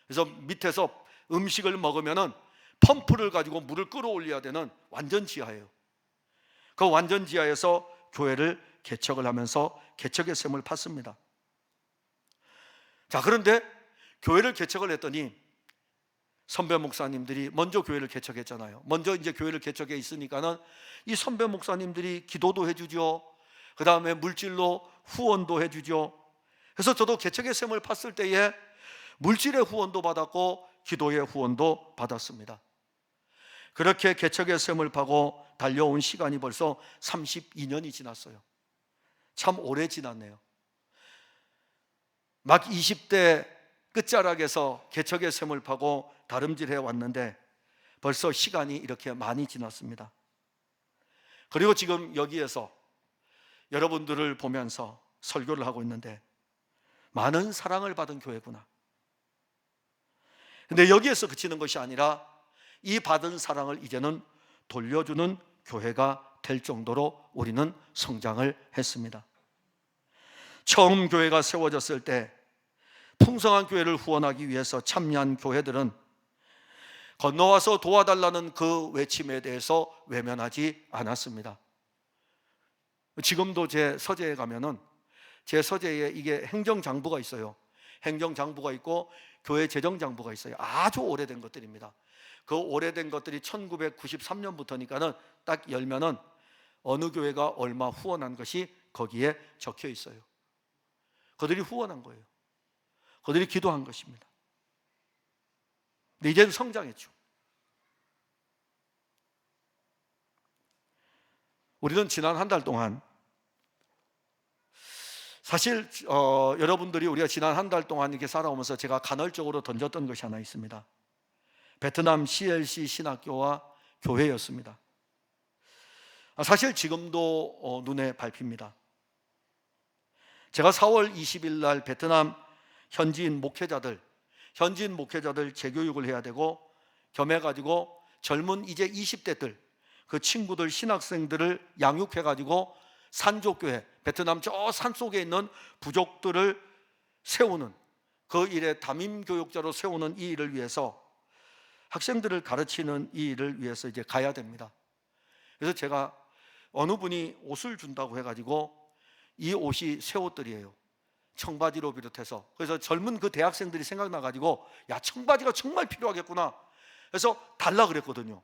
그래서 밑에서 음식을 먹으면은 펌프를 가지고 물을 끌어올려야 되는 완전 지하예요. 그 완전 지하에서 교회를 개척을 하면서 개척의 셈을 팠습니다. 자, 그런데 교회를 개척을 했더니 선배 목사님들이 먼저 교회를 개척했잖아요. 먼저 이제 교회를 개척해 있으니까는 이 선배 목사님들이 기도도 해주죠. 그 다음에 물질로 후원도 해주죠. 그래서 저도 개척의 셈을 팠을 때에 물질의 후원도 받았고 기도의 후원도 받았습니다. 그렇게 개척의 샘을 파고 달려온 시간이 벌써 32년이 지났어요. 참 오래 지났네요. 막 20대 끝자락에서 개척의 샘을 파고 다름질해 왔는데 벌써 시간이 이렇게 많이 지났습니다. 그리고 지금 여기에서 여러분들을 보면서 설교를 하고 있는데 많은 사랑을 받은 교회구나. 근데 여기에서 그치는 것이 아니라 이 받은 사랑을 이제는 돌려주는 교회가 될 정도로 우리는 성장을 했습니다. 처음 교회가 세워졌을 때 풍성한 교회를 후원하기 위해서 참여한 교회들은 건너와서 도와달라는 그 외침에 대해서 외면하지 않았습니다. 지금도 제 서재에 가면은 제 서재에 이게 행정장부가 있어요. 행정장부가 있고 교회 재정장부가 있어요. 아주 오래된 것들입니다. 그 오래된 것들이 1993년부터니까는 딱 열면은 어느 교회가 얼마 후원한 것이 거기에 적혀 있어요. 그들이 후원한 거예요. 그들이 기도한 것입니다. 근데 이제는 성장했죠. 우리는 지난 한 달 동안 사실 여러분들이 우리가 지난 한 달 동안 이렇게 살아오면서 제가 간헐적으로 던졌던 것이 하나 있습니다. 베트남 CLC 신학교와 교회였습니다. 사실 지금도 눈에 밟힙니다. 제가 4월 20일 날 베트남 현지인 목회자들 재교육을 해야 되고 겸해가지고 젊은 이제 20대들 그 친구들 신학생들을 양육해가지고 산족교회 베트남 저 산속에 있는 부족들을 세우는 그 일에 담임교육자로 세우는 이 일을 위해서 학생들을 가르치는 이 일을 위해서 이제 가야 됩니다. 그래서 제가 어느 분이 옷을 준다고 해가지고 이 옷이 새 옷들이에요. 청바지로 비롯해서. 그래서 젊은 그 대학생들이 생각나가지고 야, 청바지가 정말 필요하겠구나. 그래서 달라 그랬거든요.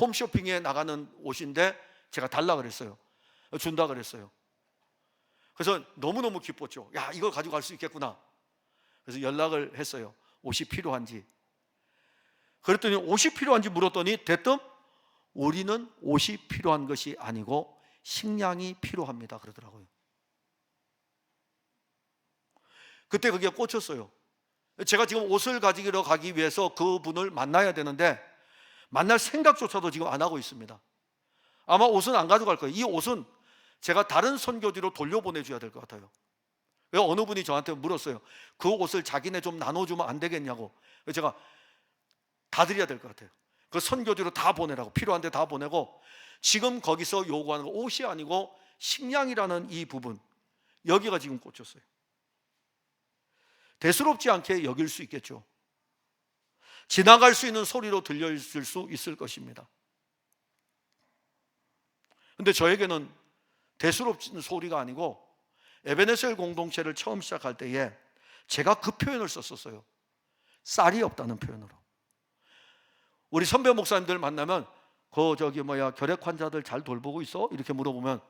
홈쇼핑에 나가는 옷인데 제가 달라 그랬어요. 준다 그랬어요. 그래서 너무너무 기뻤죠. 야, 이걸 가지고 갈 수 있겠구나. 그래서 연락을 했어요. 옷이 필요한지. 그랬더니 옷이 필요한지 물었더니 대뜸 우리는 옷이 필요한 것이 아니고 식량이 필요합니다 그러더라고요. 그때 그게 꽂혔어요. 제가 지금 옷을 가지러 가기 위해서 그분을 만나야 되는데 만날 생각조차도 지금 안 하고 있습니다. 아마 옷은 안 가져갈 거예요. 이 옷은 제가 다른 선교지로 돌려보내줘야 될 것 같아요. 어느 분이 저한테 물었어요. 그 옷을 자기네 좀 나눠주면 안 되겠냐고. 제가 다 드려야 될 것 같아요. 그 선교지로 다 보내라고, 필요한 데 다 보내고, 지금 거기서 요구하는 거 옷이 아니고 식량이라는 이 부분, 여기가 지금 꽂혔어요. 대수롭지 않게 여길 수 있겠죠. 지나갈 수 있는 소리로 들려있을 수 있을 것입니다. 근데 저에게는 대수롭진 소리가 아니고 에베네셀 공동체를 처음 시작할 때에 제가 그 표현을 썼었어요. 쌀이 없다는 표현으로. 우리 선배 목사님들 만나면 결핵 환자들 잘 돌보고 있어? 이렇게 물어보면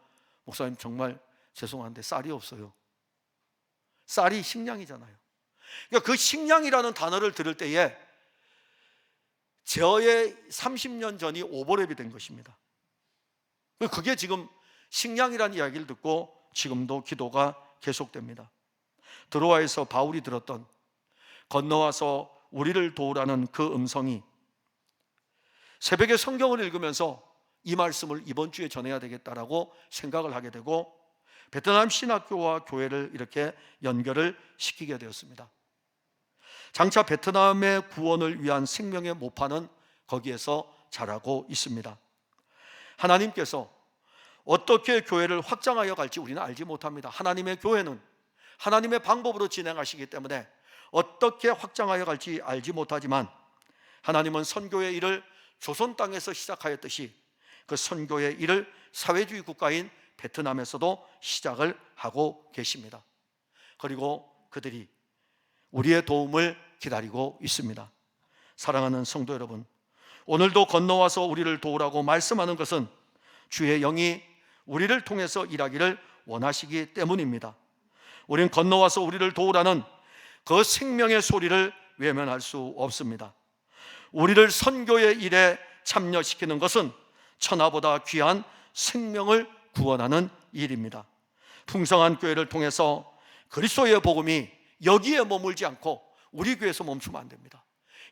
목사님 정말 죄송한데 쌀이 없어요. 쌀이 식량이잖아요. 그러니까 그 식량이라는 단어를 들을 때에 저의 30년 전이 오버랩이 된 것입니다. 그게 지금 식량이라는 이야기를 듣고 지금도 기도가 계속됩니다. 드로아에서 바울이 들었던 건너와서 우리를 도우라는 그 음성이 새벽에 성경을 읽으면서 이 말씀을 이번 주에 전해야 되겠다라고 생각을 하게 되고 베트남 신학교와 교회를 이렇게 연결을 시키게 되었습니다. 장차 베트남의 구원을 위한 생명의 모파는 거기에서 자라고 있습니다. 하나님께서 어떻게 교회를 확장하여 갈지 우리는 알지 못합니다. 하나님의 교회는 하나님의 방법으로 진행하시기 때문에 어떻게 확장하여 갈지 알지 못하지만 하나님은 선교의 일을 조선 땅에서 시작하였듯이 그 선교의 일을 사회주의 국가인 베트남에서도 시작을 하고 계십니다. 그리고 그들이 우리의 도움을 기다리고 있습니다. 사랑하는 성도 여러분, 오늘도 건너와서 우리를 도우라고 말씀하는 것은 주의 영이 우리를 통해서 일하기를 원하시기 때문입니다. 우리는 건너와서 우리를 도우라는 그 생명의 소리를 외면할 수 없습니다. 우리를 선교의 일에 참여시키는 것은 천하보다 귀한 생명을 구원하는 일입니다. 풍성한 교회를 통해서 그리스도의 복음이 여기에 머물지 않고 우리 교회에서 멈추면 안 됩니다.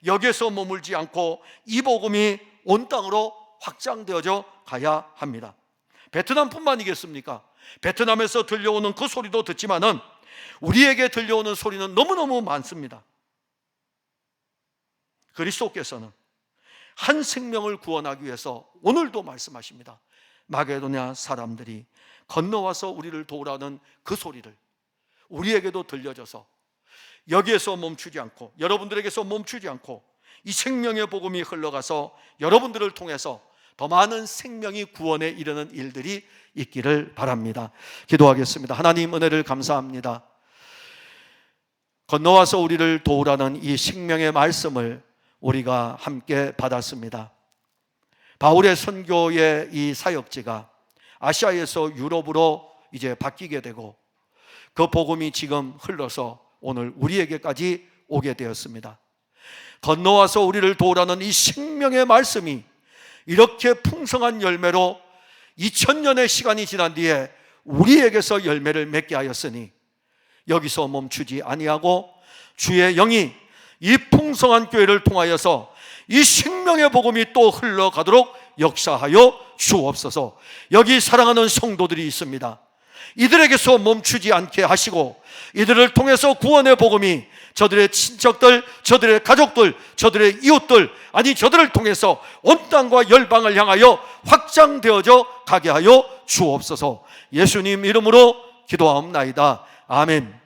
여기에서 머물지 않고 이 복음이 온 땅으로 확장되어져 가야 합니다. 베트남뿐만이겠습니까? 베트남에서 들려오는 그 소리도 듣지만은 우리에게 들려오는 소리는 너무너무 많습니다. 그리스도께서는 한 생명을 구원하기 위해서 오늘도 말씀하십니다. 마게도냐 사람들이 건너와서 우리를 도우라는 그 소리를 우리에게도 들려줘서 여기에서 멈추지 않고, 여러분들에게서 멈추지 않고 이 생명의 복음이 흘러가서 여러분들을 통해서 더 많은 생명이 구원에 이르는 일들이 있기를 바랍니다. 기도하겠습니다. 하나님, 은혜를 감사합니다. 건너와서 우리를 도우라는 이 생명의 말씀을 우리가 함께 받았습니다. 바울의 선교의 이 사역지가 아시아에서 유럽으로 이제 바뀌게 되고 그 복음이 지금 흘러서 오늘 우리에게까지 오게 되었습니다. 건너와서 우리를 도우라는 이 생명의 말씀이 이렇게 풍성한 열매로 2000년의 시간이 지난 뒤에 우리에게서 열매를 맺게 하였으니 여기서 멈추지 아니하고 주의 영이 이 풍성한 교회를 통하여서 이 생명의 복음이 또 흘러가도록 역사하여 주옵소서. 여기 사랑하는 성도들이 있습니다. 이들에게서 멈추지 않게 하시고 이들을 통해서 구원의 복음이 저들의 친척들, 저들의 가족들, 저들의 이웃들, 아니 저들을 통해서 온 땅과 열방을 향하여 확장되어져 가게 하여 주옵소서. 예수님 이름으로 기도하옵나이다. 아멘.